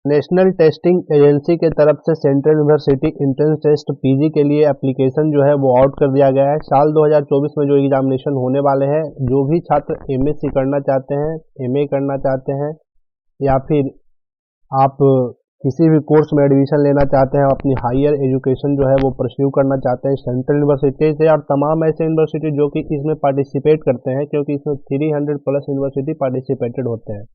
National testing agency के तरफ से central university entrance test PG के लिए एप्लीकेशन जो है वो आउट कर दिया गया है। साल 2024 में जो एग्जामिनेशन होने वाले हैं, जो भी छात्र एमएससी करना चाहते हैं, एमए करना चाहते हैं, या फिर आप किसी भी कोर्स में एडमिशन लेना चाहते हैं, अपनी हायर एजुकेशन जो है वो परस्यू करना चाहते हैं सेंट्रल यूनिवर्सिटी से, और तमाम ऐसे यूनिवर्सिटी जो कि इसमें पार्टिसिपेट करते हैं, क्योंकि इसमें 300 प्लस यूनिवर्सिटी पार्टिसिपेटेड होते हैं।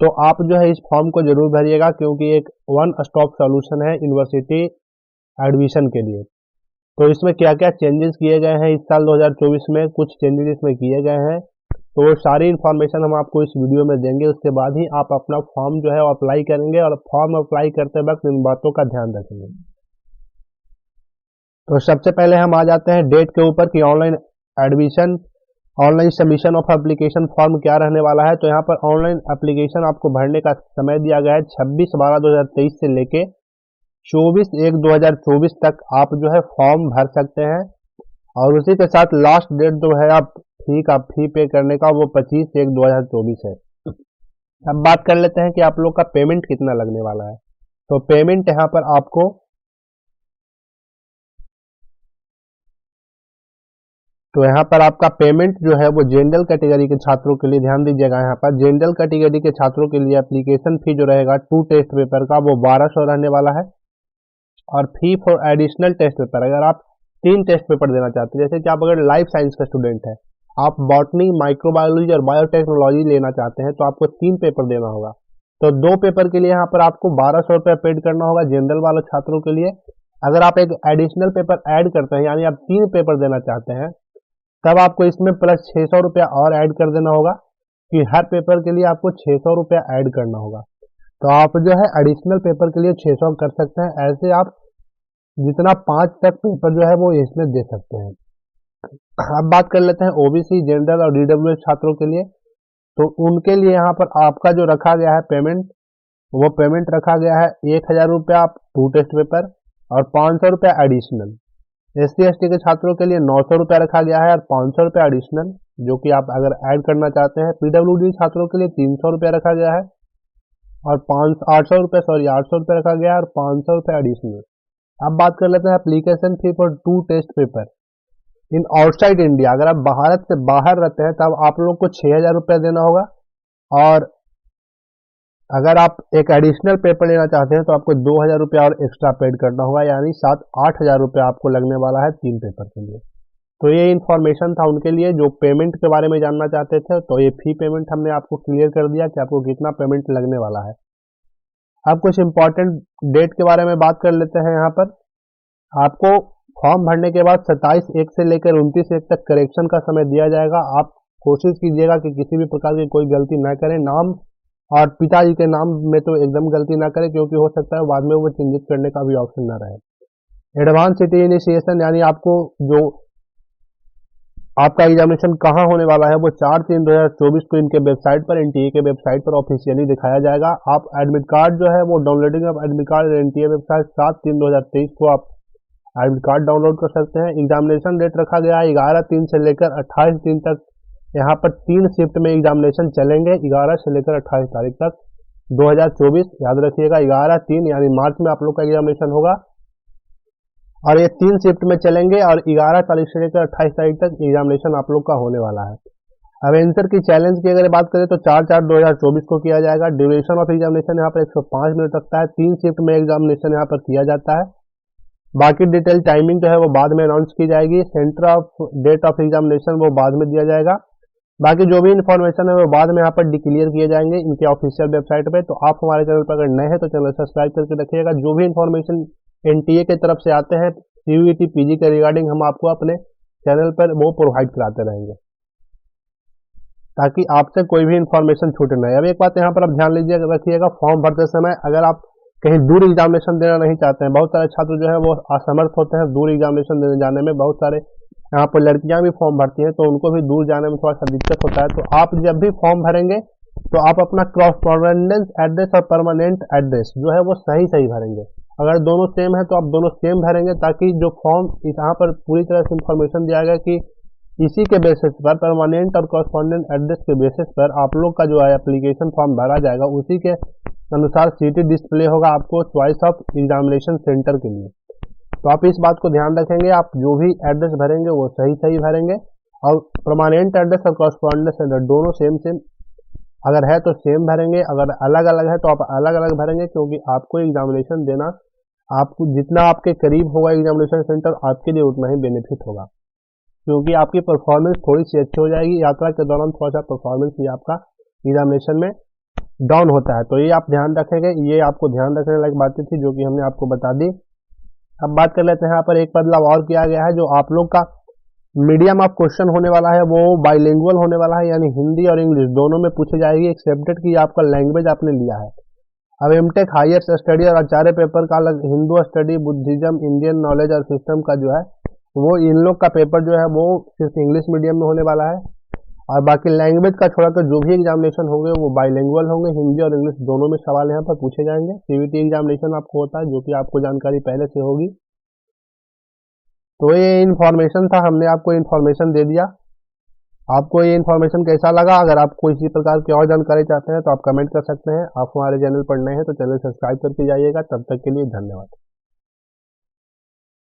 तो आप जो है इस फॉर्म को जरूर भरिएगा, क्योंकि एक वन स्टॉप सॉल्यूशन है यूनिवर्सिटी एडमिशन के लिए। तो इसमें क्या क्या चेंजेस किए गए हैं इस साल 2024 में, कुछ चेंजेस इसमें किए गए हैं, तो वो सारी इन्फॉर्मेशन हम आपको इस वीडियो में देंगे। उसके बाद ही आप अपना फॉर्म जो है वो अप्लाई करेंगे, और फॉर्म अप्लाई करते वक्त इन बातों का ध्यान रखेंगे। तो सबसे पहले हम आ जाते हैं डेट के ऊपर कि online admission, online submission of application form क्या रहने वाला है। तो यहाँ पर ऑनलाइन एप्लीकेशन आपको भरने का समय दिया गया है 26/12/2023 से लेके 24/1/2024 तक आप जो है फॉर्म भर सकते हैं। और उसी के साथ लास्ट डेट जो है आप फी पे करने का, वो 25/1/2024 है। अब बात कर लेते हैं कि आप लोग का पेमेंट कितना लगने वाला है। तो पेमेंट यहाँ पर आपको, तो यहाँ पर आपका पेमेंट जो है वो जनरल कैटेगरी के छात्रों के लिए, ध्यान दीजिएगा, यहाँ पर जनरल कैटेगरी के छात्रों के लिए एप्लीकेशन फी जो रहेगा 2 टेस्ट पेपर का वो 1200 रहने वाला है। और fee for additional test paper, अगर आप 3 टेस्ट पेपर देना चाहते हैं, जैसे कि आप अगर लाइफ साइंस का स्टूडेंट है, आप बॉटनी, माइक्रोबायोलॉजी और बायोटेक्नोलॉजी लेना चाहते हैं, तो आपको 3 पेपर देना होगा। तो 2 पेपर के लिए यहाँ पर आपको 1200 रुपया पेड करना होगा जनरल वाले छात्रों के लिए। अगर आप एक एडिशनल पेपर ऐड करते हैं, यानी आप 3 पेपर देना चाहते हैं, तब आपको इसमें प्लस 600 रुपया और ऐड कर देना होगा, कि हर पेपर के लिए आपको 600 रुपया ऐड करना होगा। तो आप जो है एडिशनल पेपर के लिए 600 कर सकते हैं। ऐसे आप जितना 5 तक पेपर जो है वो इसमें दे सकते हैं। अब बात कर लेते हैं ओबीसी, जनरल और डीडब्ल्यूएस छात्रों के लिए। तो उनके लिए यहाँ पर आपका जो रखा गया है पेमेंट, वो पेमेंट रखा गया है 1000 रुपया 2 टेस्ट पेपर और 500 रुपया एडिशनल। एससी एसटी के छात्रों के लिए 900 रुपया रखा गया है और 500 रुपया एडिशनल, जो कि आप अगर ऐड करना चाहते हैं। पीडब्ल्यूडी छात्रों के लिए 300 रुपया रखा गया है और 800 रुपया रखा गया है और 500 रुपया एडिशनल। अब बात कर लेते हैं application fee for 2 test paper in outside India. अगर आप भारत से बाहर रहते हैं तब आप लोग को 6000 रुपया देना होगा, और अगर आप एक एडिशनल पेपर लेना चाहते हैं तो आपको 2000 रुपया और एक्स्ट्रा पेड करना होगा, यानी 7-8 हजार रुपया आपको लगने वाला है 3 पेपर के लिए। तो ये इन्फॉर्मेशन था उनके लिए जो पेमेंट के बारे में जानना चाहते थे। तो ये फी पेमेंट हमने आपको क्लियर कर दिया कि आपको कितना पेमेंट लगने वाला है। अब कुछ इंपॉर्टेंट डेट के बारे में बात कर लेते हैं। यहाँ पर आपको फॉर्म भरने के बाद 27/1 से लेकर 29/1 तक करेक्शन का समय दिया जाएगा। आप कोशिश कीजिएगा कि किसी भी प्रकार की कोई गलती न करें। नाम और पिताजी के नाम में तो एकदम गलती ना करें, क्योंकि हो सकता है बाद में वो चेंजेस करने का भी ऑप्शन ना रहे। एडवांस सिटी इनिशिएशन, यानी आपको जो आपका एग्जामिनेशन कहाँ होने वाला है वो 4/3/2024 को इनके वेबसाइट पर, एनटीए के वेबसाइट पर ऑफिशियली दिखाया जाएगा। आप एडमिट कार्ड जो है वो downloading of admit card NTA website 7/3/2023 को आप एडमिट कार्ड डाउनलोड कर सकते हैं। एग्जामिनेशन डेट रखा गया है 11/3 से लेकर 28 दिन तक। यहाँ पर 3 शिफ्ट में एग्जामिनेशन चलेंगे, 11 से लेकर 28 तारीख तक 2024। याद रखिएगा 11/3 यानी मार्च में आप लोग का एग्जामिनेशन होगा, और ये 3 शिफ्ट में चलेंगे, और 11 तारीख से लेकर 28 तारीख तक एग्जामिनेशन आप लोग का होने वाला है। अब आंसर की चैलेंज की अगर बात करें तो 4/4/2024 को किया जाएगा। ड्यूरेशन ऑफ एग्जामिनेशन यहाँ पर 105 मिनट रखता है। 3 शिफ्ट में एग्जामिनेशन यहाँ पर किया जाता है। बाकी डिटेल टाइमिंग जो है वो बाद में अनाउंस की जाएगी। Centre of date of examination वो बाद में दिया जाएगा। बाकी जो भी इन्फॉर्मेशन है वो बाद में यहाँ पर डिक्लेयर किए जाएंगे इनके ऑफिशियल वेबसाइट पे। तो आप हमारे चैनल पर अगर नए हैं तो चैनल सब्सक्राइब करके रखिएगा। जो भी इन्फॉर्मेशन एनटीए की तरफ से आते हैं सीयूईटी पीजी के रिगार्डिंग, हम आपको अपने चैनल पर वो प्रोवाइड कराते रहेंगे, ताकि आपसे कोई भी इन्फॉर्मेशन छूटे नहीं। अब एक बात यहाँ पर आप ध्यान लीजिएगा, रखिएगा, फॉर्म भरते समय अगर आप कहीं दूर एग्जामिनेशन देना नहीं चाहते हैं, बहुत सारे छात्र जो है वो असमर्थ होते हैं दूर एग्जामिनेशन देने जाने में। बहुत सारे यहाँ पर लड़कियां भी फॉर्म भरती हैं, तो उनको भी दूर जाने में थोड़ा सा दिक्कत होता है। तो आप जब भी फॉर्म भरेंगे तो आप अपना कॉरस्पॉन्डेंस एड्रेस और परमानेंट एड्रेस जो है वो सही भरेंगे। अगर दोनों सेम है तो आप दोनों सेम भरेंगे, ताकि जो फॉर्म यहाँ पर पूरी तरह से इंफॉर्मेशन दिया गया कि इसी के बेसिस पर, परमानेंट और कॉरस्पॉन्डेंट एड्रेस के बेसिस पर आप लोग का जो है एप्लीकेशन फॉर्म भरा जाएगा, उसी के अनुसार सीटी डिस्प्ले होगा आपको चॉइस ऑफ एग्जामिनेशन सेंटर के लिए। तो आप इस बात को ध्यान रखेंगे, आप जो भी एड्रेस भरेंगे वो सही सही भरेंगे, और परमानेंट एड्रेस और कॉरस्पॉन्डेंस एड्रेस दोनों सेम सेम अगर है तो सेम भरेंगे, अगर अलग अलग है तो आप अलग अलग भरेंगे, क्योंकि आपको एग्जामिनेशन देना, आपको जितना आपके करीब होगा एग्जामिनेशन सेंटर आपके लिए उतना ही बेनिफिट होगा, क्योंकि आपकी परफॉर्मेंस थोड़ी सी अच्छी हो जाएगी। यात्रा के दौरान थोड़ा सा परफॉर्मेंस भी आपका एग्जामिनेशन में डाउन होता है, तो ये आप ध्यान रखेंगे। ये आपको ध्यान रखने लायक बातें थी जो कि हमने आपको बता दी। अब बात कर लेते हैं, यहाँ पर एक बदलाव और किया गया है, जो आप लोग का मीडियम ऑफ क्वेश्चन होने वाला है वो बाइलिंगुअल होने वाला है, यानी हिंदी और इंग्लिश दोनों में पूछे जाएगी, एक्सेप्टेड कि आपका लैंग्वेज आपने लिया है। अब एमटेक हायर स्टडी और आचार्य पेपर का अलग, Hindu study, Buddhism, Indian knowledge और सिस्टम का जो है वो इन लोग का पेपर जो है वो सिर्फ इंग्लिश मीडियम में होने वाला है, और बाकी लैंग्वेज का छोड़कर जो भी एग्जामिनेशन होंगे वो बाइलिंगुअल होंगे, हिंदी और इंग्लिश दोनों में सवाल यहाँ पर पूछे जाएंगे। सीवीटी एग्जामिनेशन आपको होता है, जो कि आपको जानकारी पहले से होगी। तो ये इन्फॉर्मेशन था, हमने आपको इन्फॉर्मेशन दे दिया। आपको ये इन्फॉर्मेशन कैसा लगा? अगर आपको इसी प्रकार की और जानकारी चाहते हैं तो आप कमेंट कर सकते हैं। आप हमारे चैनल पर नए हैं तो चैनल सब्सक्राइब करके जाइएगा। तब तक के लिए धन्यवाद।